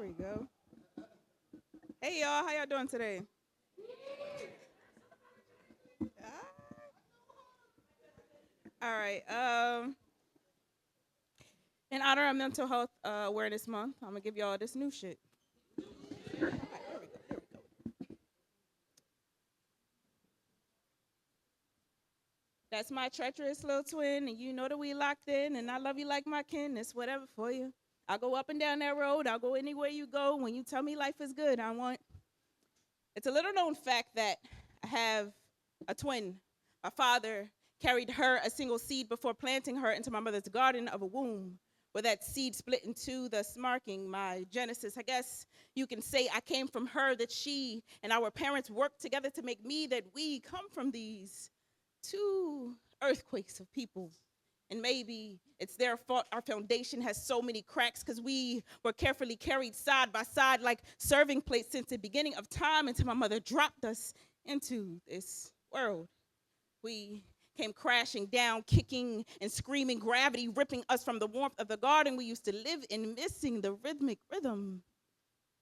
There we go. Hey, y'all. How y'all doing today? All right. In honor of Mental Health Awareness Month, I'm going to give y'all this new shit. All right, there we go. There we go. That's my treacherous little twin, and you know that we locked in, and I love you like my kin. It's whatever for you. I'll go up and down that road. I'll go anywhere you go. When you tell me life is good, I want. It's a little known fact that I have a twin. My father carried her a single seed before planting her into my mother's garden of a womb, where that seed split in two, thus marking my genesis. I guess you can say I came from her, that she and our parents worked together to make me, that we come from these two earthquakes of people. And maybe it's their fault our foundation has so many cracks, because we were carefully carried side by side like serving plates since the beginning of time, until my mother dropped us into this world. We came crashing down, kicking and screaming, gravity ripping us from the warmth of the garden we used to live in, missing the rhythmic rhythm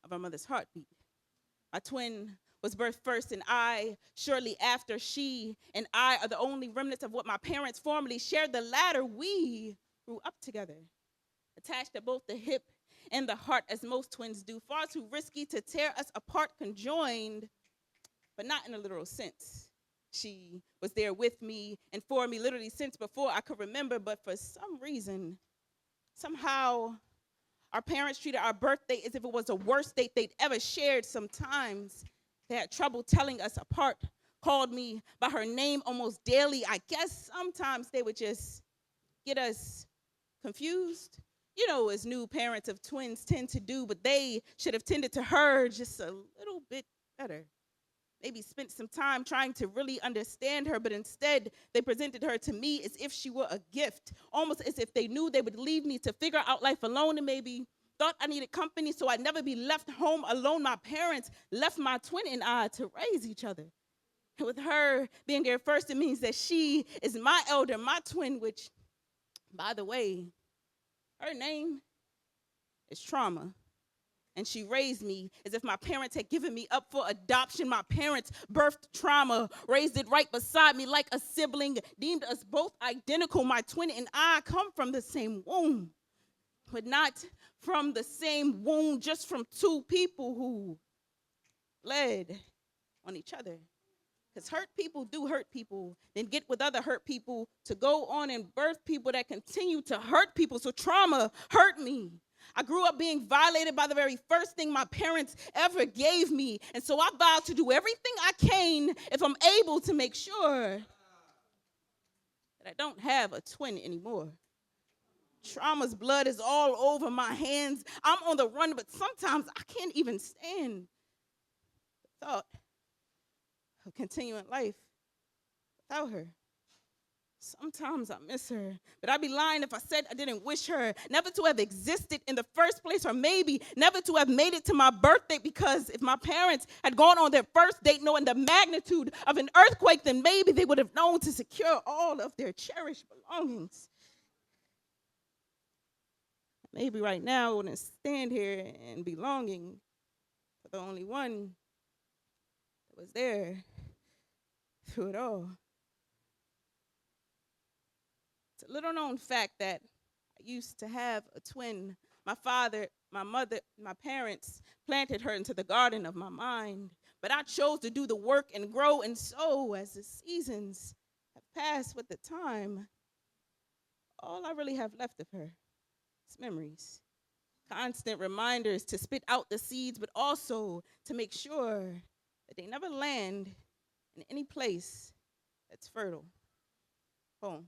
of our mother's heartbeat. My twin was birthed first, and I shortly after. She and I are the only remnants of what my parents formerly shared. The latter, we grew up together, attached at both the hip and the heart, as most twins do. Far too risky to tear us apart, conjoined, but not in a literal sense. She was there with me and for me literally since before I could remember, but for some reason, somehow, our parents treated our birthday as if it was the worst date they'd ever shared. Sometimes they had trouble telling us apart, called me by her name almost daily. I guess sometimes they would just get us confused, as new parents of twins tend to do, but they should have tended to her just a little bit better. Maybe spent some time trying to really understand her, but instead they presented her to me as if she were a gift, almost as if they knew they would leave me to figure out life alone, and maybe thought I needed company so I'd never be left home alone. My parents left my twin and I to raise each other. And with her being there first, it means that she is my elder, my twin, which, by the way, her name is Trauma. And she raised me as if my parents had given me up for adoption. My parents birthed Trauma, raised it right beside me like a sibling, deemed us both identical. My twin and I come from the same womb, but not from the same womb, just from two people who bled on each other. Because hurt people do hurt people, then get with other hurt people to go on and birth people that continue to hurt people. So Trauma hurt me. I grew up being violated by the very first thing my parents ever gave me. And so I vowed to do everything I can, if I'm able, to make sure that I don't have a twin anymore. Trauma's blood is all over my hands. I'm on the run, but sometimes I can't even stand the thought of continuing life without her. Sometimes I miss her, but I'd be lying if I said I didn't wish her never to have existed in the first place, or maybe never to have made it to my birthday, because if my parents had gone on their first date knowing the magnitude of an earthquake, then maybe they would have known to secure all of their cherished belongings. Maybe right now I wouldn't stand here and be longing for the only one that was there through it all. It's a little known fact that I used to have a twin. My father, my mother, my parents planted her into the garden of my mind, but I chose to do the work and grow, and so as the seasons have passed with the time, all I really have left of her is memories. Constant reminders to spit out the seeds, but also to make sure that they never land in any place that's fertile. Boom.